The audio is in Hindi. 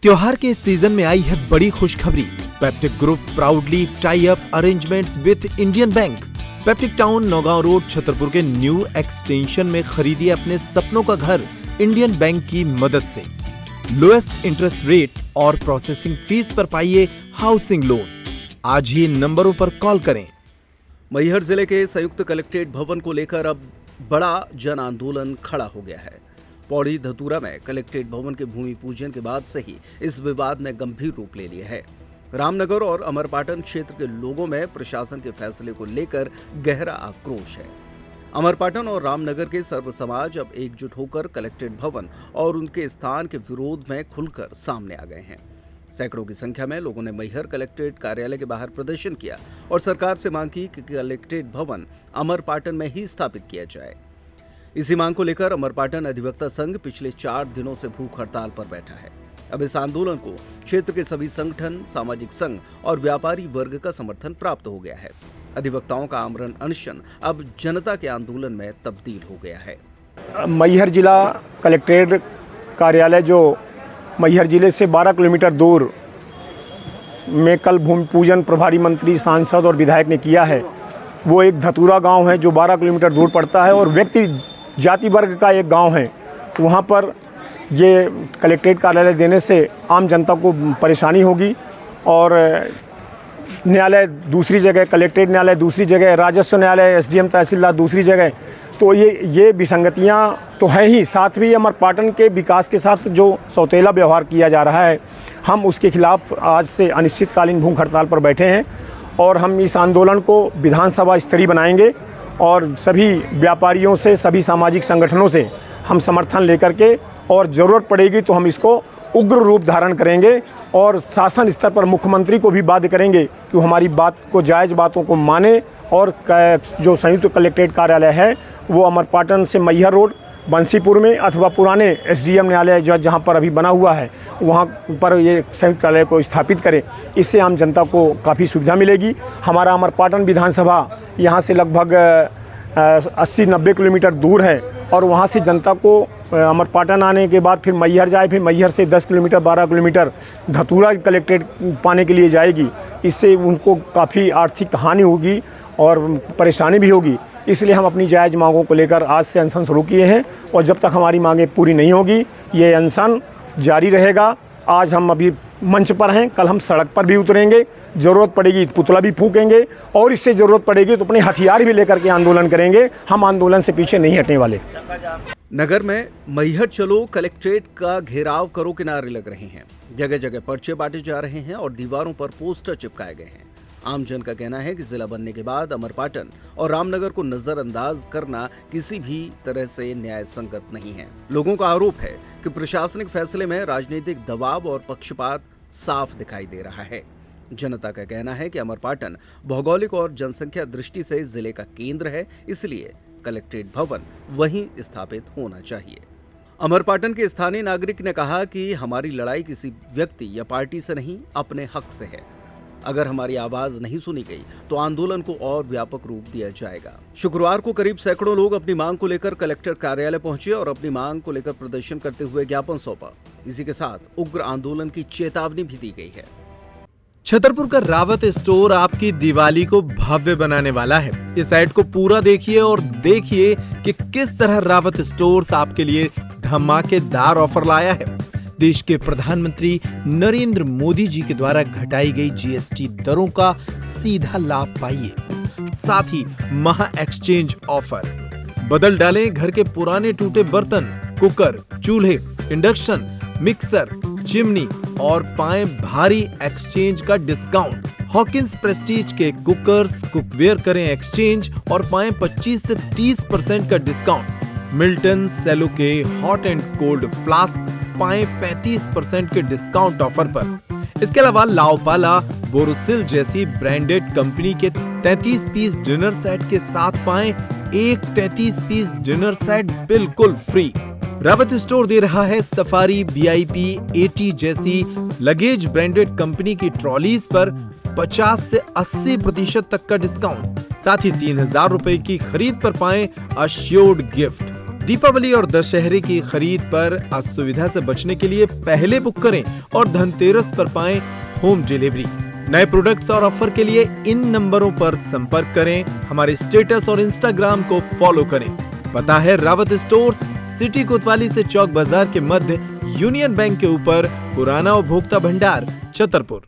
त्योहार के इस सीजन में आई है बड़ी खुशखबरी। Peptic group proudly tie up arrangements with Indian bank. Peptic town Naugaon road Chhatarpur के न्यू एक्सटेंशन में खरीदिए अपने सपनों का घर इंडियन बैंक की मदद से। लोएस्ट इंटरेस्ट रेट और प्रोसेसिंग फीस पर पाइए हाउसिंग लोन। आज ही नंबरों पर कॉल करें। मैहर जिले के संयुक्त कलेक्ट्रेट भवन को लेकर अब बड़ा जन आंदोलन खड़ा हो गया है। पौड़ी धतूरा में कलेक्ट्रेट भवन के भूमि पूजन के बाद से ही इस विवाद ने गंभीर रूप ले लिया है। रामनगर और अमरपाटन क्षेत्र के लोगों में प्रशासन के फैसले को लेकर गहरा आक्रोश है। अमरपाटन और रामनगर के सर्व समाज अब एकजुट होकर कलेक्ट्रेट भवन और उनके स्थान के विरोध में खुलकर सामने आ गए हैं। सैकड़ों की संख्या में लोगों ने मैहर कलेक्ट्रेट कार्यालय के बाहर प्रदर्शन किया और सरकार से मांग की कि कलेक्ट्रेट भवन अमरपाटन में ही स्थापित किया जाए। इसी मांग को लेकर अमरपाटन अधिवक्ता संघ पिछले 4 दिनों से भूख हड़ताल पर बैठा है। अब इस आंदोलन को क्षेत्र के सभी संगठन, सामाजिक संघ और व्यापारी वर्ग का समर्थन प्राप्त हो गया है। अधिवक्ताओं का आमरण अनशन अब जनता के आंदोलन में तब्दील हो गया है। मैहर जिला कलेक्ट्रेट कार्यालय जो मैहर जिले से 12 किलोमीटर दूर में कल भूमि पूजन प्रभारी मंत्री, सांसद और विधायक ने किया है, वो एक धतूरा गांव है जो 12 किलोमीटर दूर पड़ता है और व्यक्ति जाति वर्ग का एक गांव है। वहाँ पर ये कलेक्ट्रेट कार्यालय देने से आम जनता को परेशानी होगी और न्यायालय दूसरी जगह, कलेक्ट्रेट न्यायालय दूसरी जगह, राजस्व न्यायालय, एसडीएम तहसीलदार दूसरी जगह, तो ये विसंगतियाँ तो हैं ही। साथ भी अमरपाटन के विकास के साथ जो सौतेला व्यवहार किया जा रहा है, हम उसके खिलाफ आज से अनिश्चितकालीन भूख हड़ताल पर बैठे हैं और हम इस आंदोलन को विधानसभा स्तरीय बनाएंगे और सभी व्यापारियों से, सभी सामाजिक संगठनों से हम समर्थन लेकर के और ज़रूरत पड़ेगी तो हम इसको उग्र रूप धारण करेंगे और शासन स्तर पर मुख्यमंत्री को भी बाध्य करेंगे कि वो हमारी बात को, जायज़ बातों को माने और जो संयुक्त कलेक्ट्रेट कार्यालय है वो अमरपाटन से मैहर रोड बंसीपुर में अथवा पुराने एसडीएम न्यायालय जहाँ पर अभी बना हुआ है वहाँ पर ये संयुक्त कार्यालय को स्थापित करें। इससे आम जनता को काफ़ी सुविधा मिलेगी। हमारा अमरपाटन विधानसभा यहाँ से लगभग 80-90 किलोमीटर दूर है और वहाँ से जनता को अमरपाटन आने के बाद फिर मैहर जाए, फिर मैहर से 10 किलोमीटर 12 किलोमीटर धतूरा कलेक्ट्रेट पाने के लिए जाएगी। इससे उनको काफ़ी आर्थिक हानि होगी और परेशानी भी होगी। इसलिए हम अपनी जायज़ मांगों को लेकर आज से अनशन शुरू किए हैं और जब तक हमारी मांगें पूरी नहीं होगी ये अनशन जारी रहेगा। आज हम अभी मंच पर हैं, कल हम सड़क पर भी उतरेंगे, ज़रूरत पड़ेगी पुतला भी फूकेंगे और इससे ज़रूरत पड़ेगी तो अपने हथियार भी लेकर के आंदोलन करेंगे। हम आंदोलन से पीछे नहीं हटने वाले। नगर में मैहर चलो, कलेक्ट्रेट का घेराव करो के नारे लग रहे हैं। जगह जगह पर्चे बांटे जा रहे हैं और दीवारों पर पोस्टर चिपकाए गए हैं। आमजन का कहना है कि जिला बनने के बाद अमरपाटन और रामनगर को नजरअंदाज करना किसी भी तरह से न्याय संगत नहीं है। लोगों का आरोप है कि प्रशासनिक फैसले में राजनीतिक दबाव और पक्षपात साफ दिखाई दे रहा है। जनता का कहना है कि अमरपाटन भौगोलिक और जनसंख्या दृष्टि से जिले का केंद्र है, इसलिए कलेक्ट्रेट भवन वहीं स्थापित होना चाहिए। अमरपाटन के स्थानीय नागरिक ने कहा कि हमारी लड़ाई किसी व्यक्ति या पार्टी से नहीं, अपने हक से है। अगर हमारी आवाज नहीं सुनी गई तो आंदोलन को और व्यापक रूप दिया जाएगा। शुक्रवार को करीब सैकड़ों लोग अपनी मांग को लेकर कलेक्टर कार्यालय पहुंचे और अपनी मांग को लेकर प्रदर्शन करते हुए ज्ञापन सौंपा। इसी के साथ उग्र आंदोलन की चेतावनी भी दी गई है। छतरपुर का रावत स्टोर आपकी दिवाली को भव्य बनाने वाला है। इस ऐड को पूरा देखिए और देखिए कि किस तरह रावत स्टोर्स आपके लिए धमाकेदार ऑफर लाया है। देश के प्रधानमंत्री नरेंद्र मोदी जी के द्वारा घटाई गई जीएसटी दरों का सीधा लाभ पाइए। साथ ही महा एक्सचेंज ऑफर। बदल डालें घर के पुराने टूटे बर्तन, कुकर, चूल्हे, इंडक्शन, मिक्सर, चिमनी और पाएं भारी एक्सचेंज का डिस्काउंट। हॉकिंस प्रेस्टीज के कुकर्स, कुकवेयर करें एक्सचेंज और पाएं 25 से 30% का डिस्काउंट। मिल्टन सेलो के हॉट एंड कोल्ड फ्लास्क पाएं 35% के डिस्काउंट ऑफर पर। इसके अलावा लाओपाला, बोरोसिल जैसी ब्रांडेड कंपनी के 33 पीस डिनर सेट के साथ पाएं एक 33 पीस डिनर सेट बिल्कुल फ्री। रावत स्टोर दे रहा है सफारी, VIP, AT जैसी लगेज ब्रांडेड कंपनी की ट्रॉलीज पर 50 से 80% तक का डिस्काउंट। साथ ही 3000 रुपए की खरीद पर पाएं अश्योर्ड गिफ्ट। दीपावली और दशहरे की खरीद पर असुविधा से बचने के लिए पहले बुक करें और धनतेरस पर पाएं होम डिलीवरी। नए प्रोडक्ट्स और ऑफर के लिए इन नंबरों पर संपर्क करें। हमारे स्टेटस और इंस्टाग्राम को फॉलो करें। पता है रावत स्टोर्स, सिटी कोतवाली से चौक बाजार के मध्य, यूनियन बैंक के ऊपर, पुराना उपभोक्ता भंडार, छतरपुर।